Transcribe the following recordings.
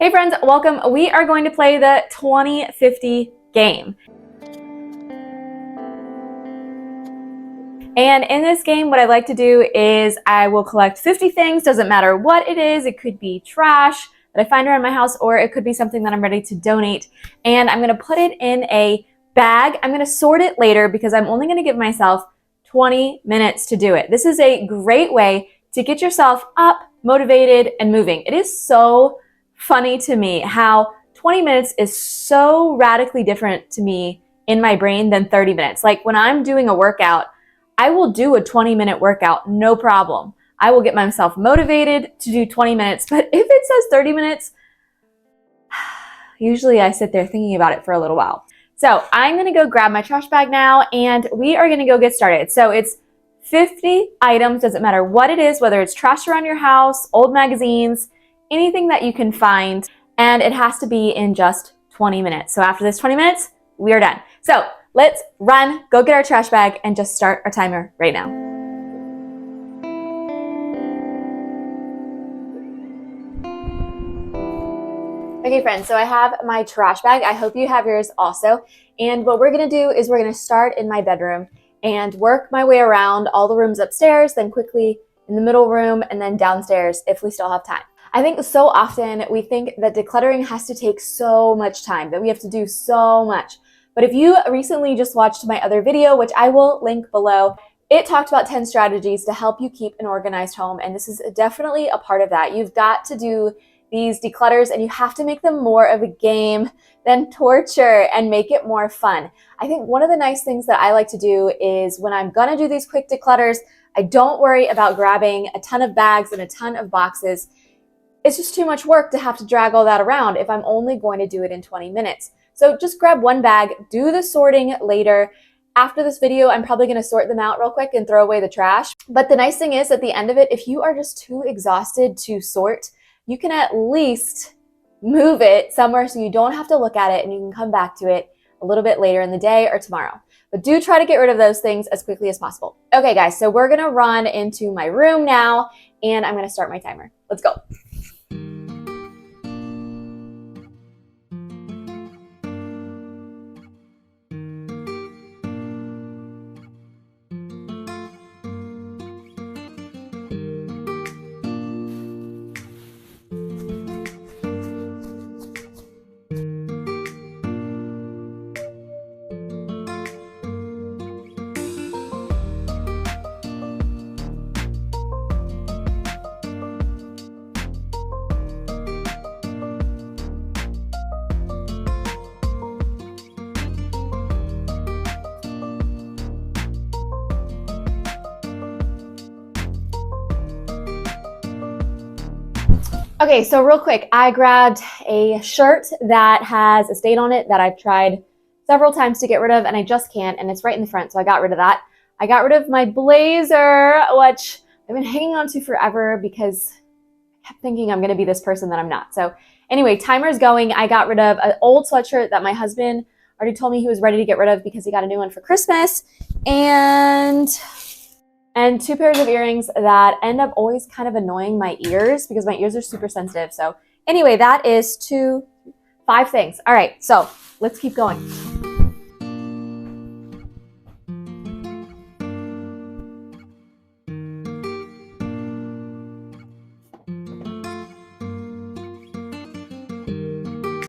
Hey friends, welcome. We are going to play the 2050 game. And in this game, what I like to do is I will collect 50 things, doesn't matter what it is. It could be trash that I find around my house, or it could be something that I'm ready to donate. And I'm gonna put it in a bag. I'm gonna sort it later because I'm only gonna give myself 20 minutes to do it. This is a great way to get yourself up, motivated, and moving. It is so funny to me how 20 minutes is so radically different to me in my brain than 30 minutes. Like when I'm doing a workout, I will do a 20-minute workout, no problem. I will get myself motivated to do 20 minutes, but if it says 30 minutes, usually I sit there thinking about it for a little while. So I'm gonna go grab my trash bag now and we are gonna go get started. So it's 50 items, doesn't matter what it is, whether it's trash around your house, old magazines, anything that you can find, and it has to be in just 20 minutes. So after this 20 minutes, we are done. So let's run, go get our trash bag, and just start our timer right now. Okay friends, so I have my trash bag. I hope you have yours also. And what we're gonna do is we're gonna start in my bedroom and work my way around all the rooms upstairs, then quickly in the middle room, and then downstairs if we still have time. I think so often we think that decluttering has to take so much time, that we have to do so much. But if you recently just watched my other video, which I will link below, it talked about 10 strategies to help you keep an organized home. And this is definitely a part of that. You've got to do these declutters and you have to make them more of a game than torture and make it more fun. I think one of the nice things that I like to do is when I'm gonna do these quick declutters, I don't worry about grabbing a ton of bags and a ton of boxes. It's just too much work to have to drag all that around if I'm only going to do it in 20 minutes. So just grab one bag, do the sorting later. After this video, I'm probably gonna sort them out real quick and throw away the trash. But the nice thing is at the end of it, if you are just too exhausted to sort, you can at least move it somewhere so you don't have to look at it and you can come back to it a little bit later in the day or tomorrow. But do try to get rid of those things as quickly as possible. Okay guys, so we're gonna run into my room now and I'm gonna start my timer. Let's go. Okay, so real quick, I grabbed a shirt that has a stain on it that I've tried several times to get rid of and I just can't, and it's right in the front, so I got rid of that. I got rid of my blazer, which I've been hanging on to forever because I kept thinking I'm gonna be this person that I'm not. So anyway, timer's going. I got rid of an old sweatshirt that my husband already told me he was ready to get rid of because he got a new one for Christmas, and 2 pairs of earrings that end up always kind of annoying my ears because my ears are super sensitive. So anyway, that is 5 things. All right, so let's keep going.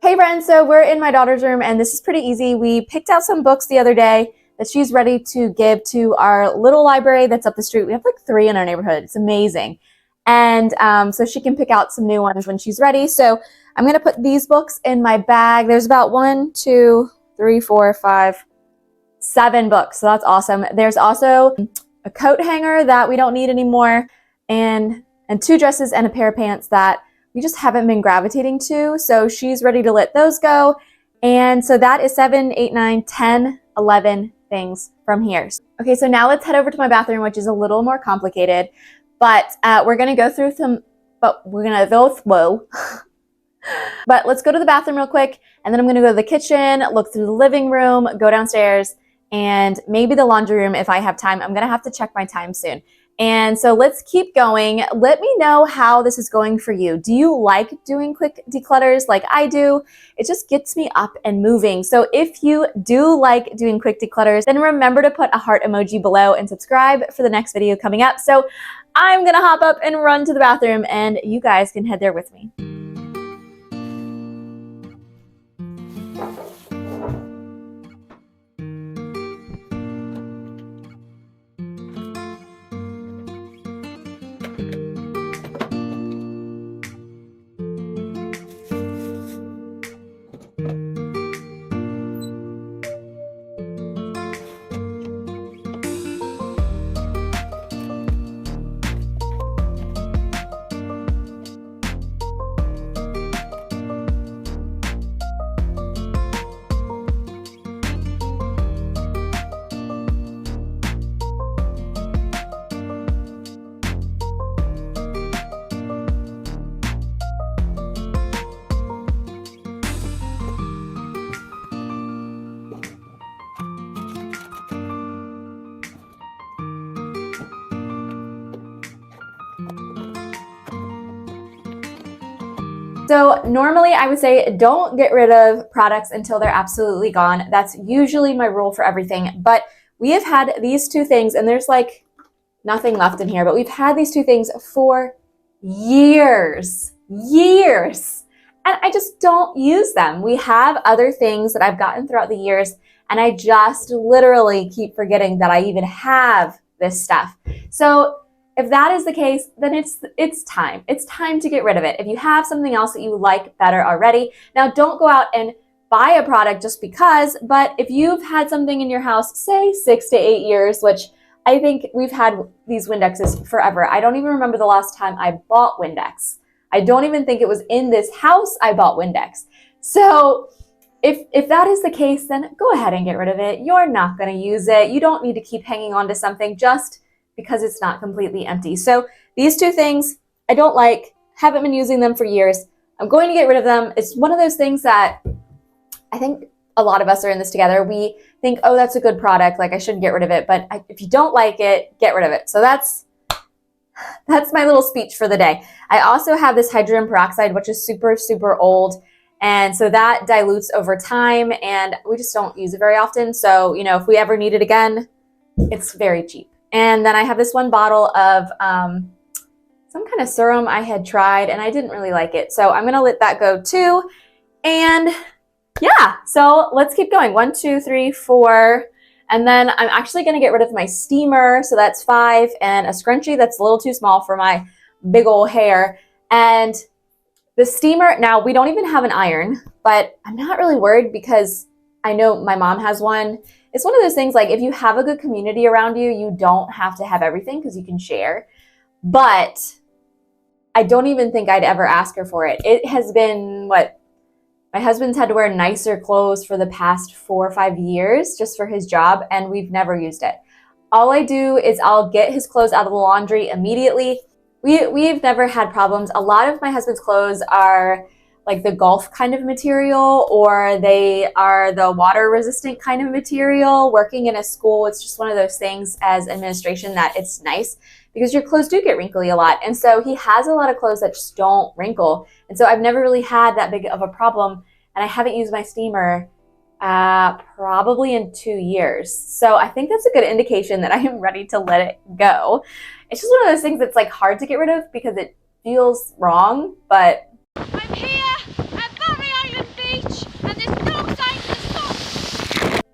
Hey friends, so we're in my daughter's room and this is pretty easy. We picked out some books the other day that she's ready to give to our little library that's up the street. We have like 3 in our neighborhood. It's amazing. And so she can pick out some new ones when she's ready. So I'm gonna put these books in my bag. There's about 1, 2, 3, 4, 5, 7 books. So that's awesome. There's also a coat hanger that we don't need anymore and 2 dresses and a pair of pants that we just haven't been gravitating to. So she's ready to let those go. And so that is 7, 8, 9, 10, 11 things from here. Okay, so now let's head over to my bathroom, which is a little more complicated, but we're gonna go through some, but let's go to the bathroom real quick, and then I'm gonna go to the kitchen, look through the living room, go downstairs, and maybe the laundry room if I have time. I'm gonna have to check my time soon. And so let's keep going. Let me know how this is going for you. Do you like doing quick declutters like I do? It just gets me up and moving. So if you do like doing quick declutters, then remember to put a heart emoji below and subscribe for the next video coming up. So I'm gonna hop up and run to the bathroom and you guys can head there with me. So normally I would say don't get rid of products until they're absolutely gone. That's usually my rule for everything. But we have had these two things, and there's like nothing left in here, but we've had these two things for years. And I just don't use them. We have other things that I've gotten throughout the years, and I just literally keep forgetting that I even have this stuff. So if that is the case, then it's time. It's time to get rid of it. If you have something else that you like better already, now don't go out and buy a product just because, but if you've had something in your house, say 6 to 8 years, which I think we've had these Windexes forever. I don't even remember the last time I bought Windex. I don't even think it was in this house I bought Windex. So if that is the case, then go ahead and get rid of it. You're not going to use it. You don't need to keep hanging on to something just because it's not completely empty. So these two things I don't like, haven't been using them for years. I'm going to get rid of them. It's one of those things that I think a lot of us are in this together. We think, oh, that's a good product, like I should get rid of it. But if you don't like it, get rid of it. So that's my little speech for the day. I also have this hydrogen peroxide, which is super, super old. And so that dilutes over time and we just don't use it very often. So, you know, if we ever need it again, it's very cheap. And then I have this one bottle of some kind of serum I had tried and I didn't really like it. So I'm going to let that go too. And yeah, so let's keep going. 1, 2, 3, 4. And then I'm actually going to get rid of my steamer. So that's 5 and a scrunchie that's a little too small for my big old hair. And the steamer, now we don't even have an iron, but I'm not really worried because I know my mom has one. It's one of those things like if you have a good community around you, you don't have to have everything because you can share. But I don't even think I'd ever ask her for it. It has been, my husband's had to wear nicer clothes for the past 4 or 5 years just for his job, and we've never used it. All I do is I'll get his clothes out of the laundry immediately. We've never had problems. A lot of my husband's clothes are like the golf kind of material, or they are the water resistant kind of material. Working in a school, it's just one of those things as administration that it's nice because your clothes do get wrinkly a lot. And so he has a lot of clothes that just don't wrinkle. And so I've never really had that big of a problem. And I haven't used my steamer probably in 2 years. So I think that's a good indication that I am ready to let it go. It's just one of those things that's like hard to get rid of because it feels wrong, but I'm here at Barry Island Beach and there's no sign to stop.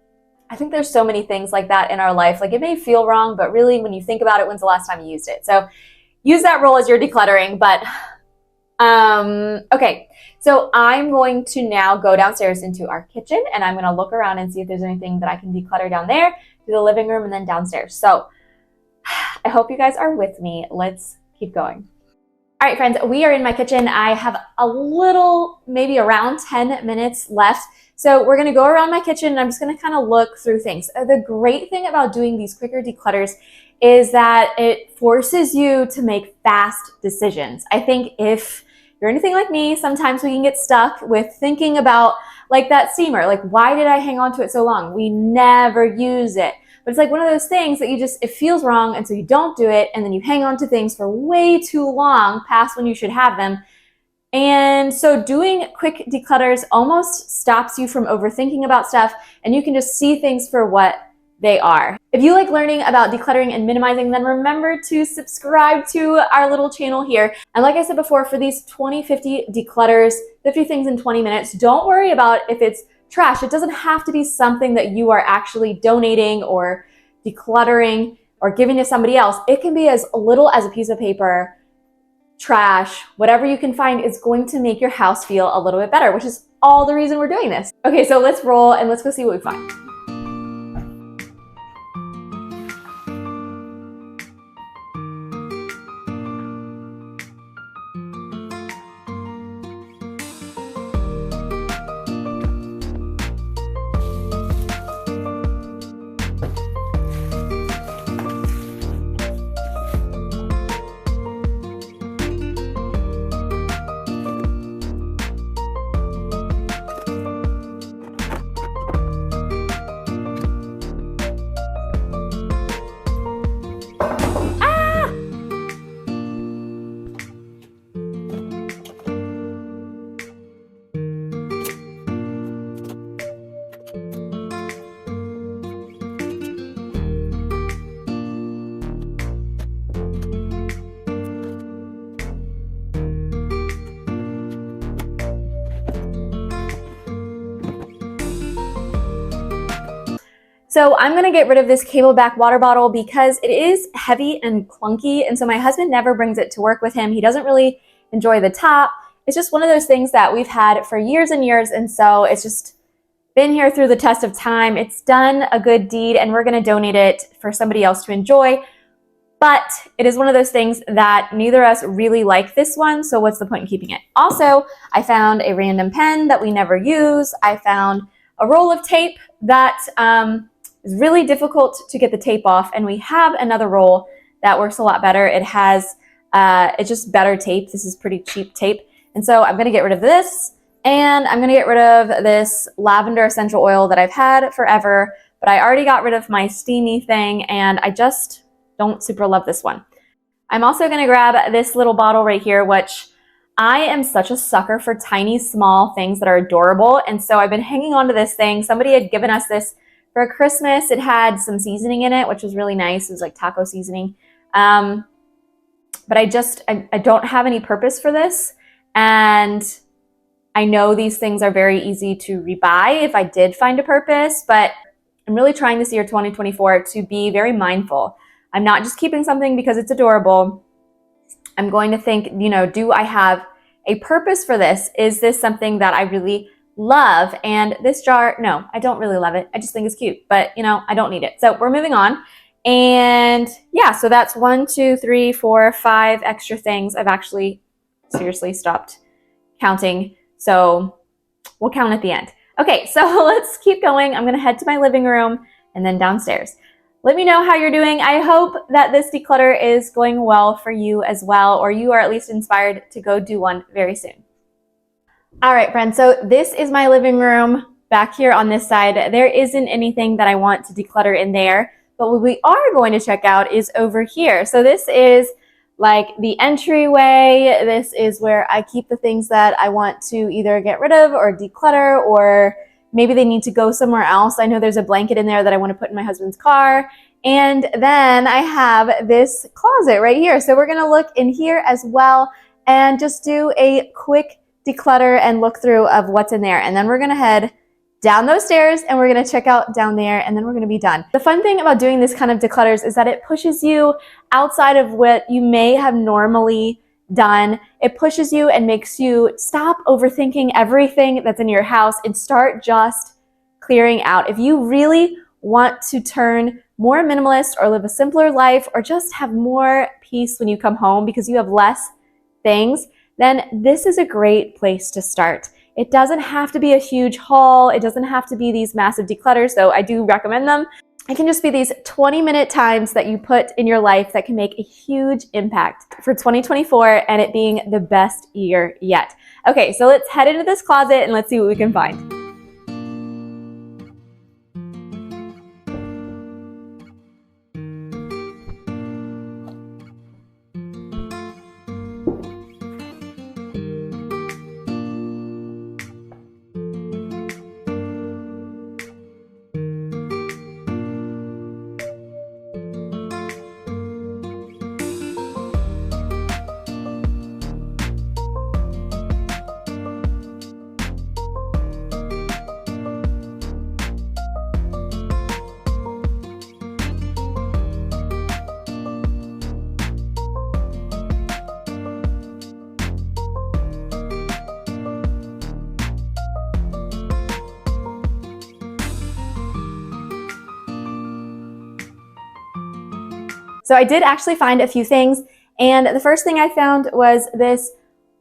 I think there's so many things like that in our life. Like it may feel wrong, but really when you think about it, when's the last time you used it? So use that rule as you're decluttering. But okay, so I'm going to now go downstairs into our kitchen and I'm going to look around and see if there's anything that I can declutter down there, to the living room, and then downstairs. So I hope you guys are with me. Let's keep going. All right, friends, we are in my kitchen. I have a little, maybe around 10 minutes left. So we're going to go around my kitchen and I'm just going to kind of look through things. The great thing about doing these quicker declutters is that it forces you to make fast decisions. I think if you're anything like me, sometimes we can get stuck with thinking about like that steamer. Like, why did I hang on to it so long? We never use it. But it's like one of those things that it feels wrong, and so you don't do it, and then you hang on to things for way too long past when you should have them. And so doing quick declutters almost stops you from overthinking about stuff, and you can just see things for what they are. If you like learning about decluttering and minimizing, then remember to subscribe to our little channel here. And like I said before, for these 50 declutters, 50 things in 20 minutes, don't worry about if it's trash. It doesn't have to be something that you are actually donating or decluttering or giving to somebody else. It can be as little as a piece of paper, trash, whatever you can find is going to make your house feel a little bit better, which is all the reason we're doing this. Okay, so let's roll and let's go see what we find. So I'm gonna get rid of this camelback water bottle because it is heavy and clunky, and so my husband never brings it to work with him. He doesn't really enjoy the top. It's just one of those things that we've had for years and years, and so it's just been here through the test of time. It's done a good deed, and we're gonna donate it for somebody else to enjoy. But it is one of those things that neither of us really like this one, so what's the point in keeping it? Also, I found a random pen that we never use. I found a roll of tape that is really difficult to get the tape off, and we have another roll that works a lot better. It has, it's just better tape. This is pretty cheap tape. And so I'm gonna get rid of this, and I'm gonna get rid of this lavender essential oil that I've had forever, but I already got rid of my steamy thing, and I just don't super love this one. I'm also gonna grab this little bottle right here, which I am such a sucker for tiny, small things that are adorable, and so I've been hanging on to this thing. Somebody had given us this for Christmas. It had some seasoning in it, which was really nice. It was like taco seasoning. But I don't have any purpose for this. And I know these things are very easy to rebuy if I did find a purpose, but I'm really trying this year, 2024, to be very mindful. I'm not just keeping something because it's adorable. I'm going to think, do I have a purpose for this? Is this something that I really love? And this jar, no, I don't really love it. I just think it's cute, but I don't need it. So we're moving on. And yeah, so that's 1, 2, 3, 4, 5 extra things. I've actually seriously stopped counting. So we'll count at the end. Okay, so let's keep going. I'm gonna head to my living room and then downstairs. Let me know how you're doing. I hope that this declutter is going well for you as well, or you are at least inspired to go do one very soon. All right, friends, so this is my living room back here on this side. There isn't anything that I want to declutter in there, but what we are going to check out is over here. So this is like the entryway. This is where I keep the things that I want to either get rid of or declutter, or maybe they need to go somewhere else. I know there's a blanket in there that I want to put in my husband's car. And then I have this closet right here. So we're gonna look in here as well and just do a quick declutter and look through of what's in there. And then we're gonna head down those stairs and we're gonna check out down there, and then we're gonna be done. The fun thing about doing this kind of declutters is that it pushes you outside of what you may have normally done. It pushes you and makes you stop overthinking everything that's in your house and start just clearing out. If you really want to turn more minimalist or live a simpler life or just have more peace when you come home because you have less things, then this is a great place to start. It doesn't have to be a huge haul. It doesn't have to be these massive declutters, though I do recommend them. It can just be these 20-minute times that you put in your life that can make a huge impact for 2024 and it being the best year yet. Okay, so let's head into this closet and let's see what we can find. So I did actually find a few things, and the first thing I found was this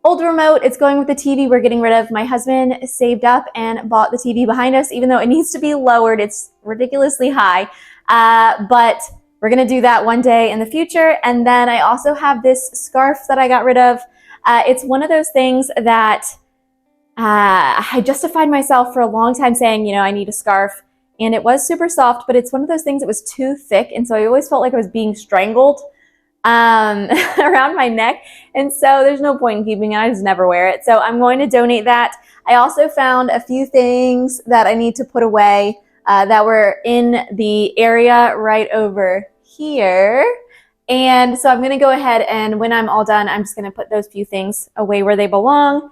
old remote. It's going with the TV we're getting rid of. My husband saved up and bought the TV behind us, even though it needs to be lowered. It's ridiculously high, but we're gonna do that one day in the future. And then I also have this scarf that I got rid of. It's one of those things that I justified myself for a long time saying, I need a scarf. And it was super soft, but it's one of those things that was too thick. And so I always felt like I was being strangled around my neck. And so there's no point in keeping it. I just never wear it. So I'm going to donate that. I also found a few things that I need to put away that were in the area right over here. And so I'm going to go ahead, and when I'm all done, I'm just going to put those few things away where they belong.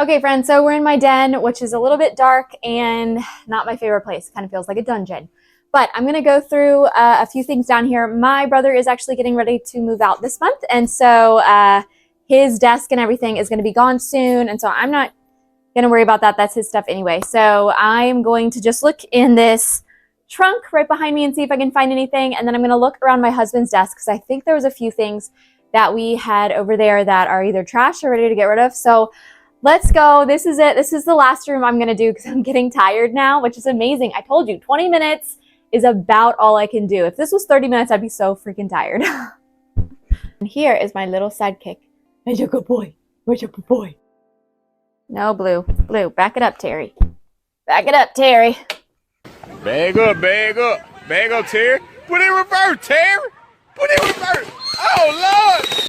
Okay, friends, so we're in my den, which is a little bit dark and not my favorite place. Kind of feels like a dungeon. But I'm going to go through a few things down here. My brother is actually getting ready to move out this month, and so his desk and everything is going to be gone soon, and so I'm not going to worry about that. That's his stuff anyway. So I'm going to just look in this trunk right behind me and see if I can find anything, and then I'm going to look around my husband's desk because I think there was a few things that we had over there that are either trash or ready to get rid of. So let's go. This is it. This is the last room I'm going to do because I'm getting tired now, which is amazing. I told you 20 minutes is about all I can do. If this was 30 minutes, I'd be so freaking tired. And here is my little sidekick. Where's your good boy? Where's your good boy? No, Blue. Blue, back it up, Terry. Back it up, Terry. Bag up, bag up. Bag up, Terry. Put it in reverse, Terry. Put it in reverse. Oh, Lord.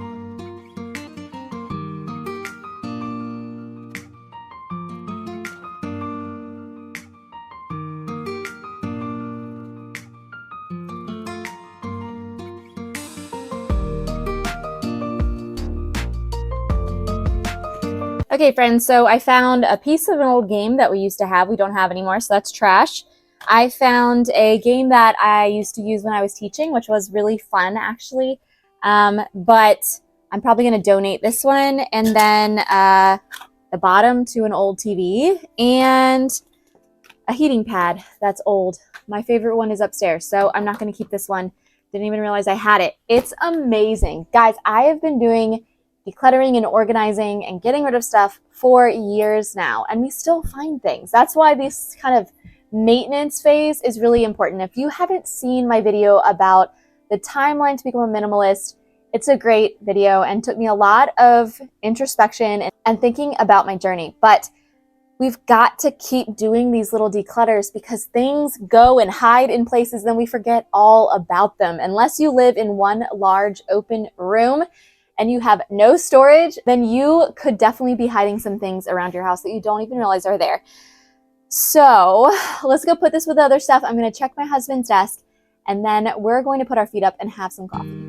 Okay, friends, so I found a piece of an old game that we used to have. We don't have anymore, so that's trash. I found a game that I used to use when I was teaching, which was really fun, actually. But I'm probably going to donate this one, and then the bottom to an old TV, and a heating pad that's old. My favorite one is upstairs, so I'm not going to keep this one. Didn't even realize I had it. It's amazing. Guys, I have been doing decluttering and organizing and getting rid of stuff for years now, and we still find things. That's why this kind of maintenance phase is really important. If you haven't seen my video about the timeline to become a minimalist, it's a great video and took me a lot of introspection and thinking about my journey. But we've got to keep doing these little declutters because things go and hide in places, then we forget all about them. Unless you live in one large open room and you have no storage, then you could definitely be hiding some things around your house that you don't even realize are there. So let's go put this with the other stuff. I'm going to check my husband's desk, and then we're going to put our feet up and have some coffee.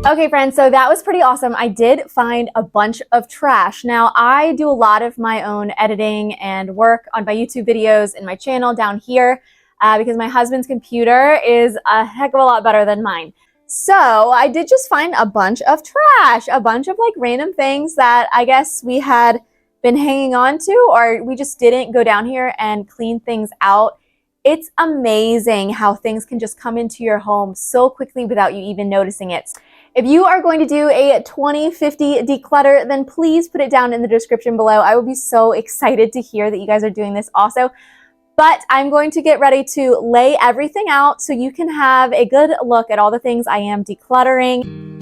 Okay, friends, so that was pretty awesome. I did find a bunch of trash. Now, I do a lot of my own editing and work on my YouTube videos and my channel down here because my husband's computer is a heck of a lot better than mine. So I did just find a bunch of trash, a bunch of like random things that I guess we had been hanging on to, or we just didn't go down here and clean things out It's amazing how things can just come into your home so quickly without you even noticing it. If you are going to do a 2050 declutter, then please put it down in the description below. I would be so excited to hear that you guys are doing this also. But I'm going to get ready to lay everything out so you can have a good look at all the things I am decluttering.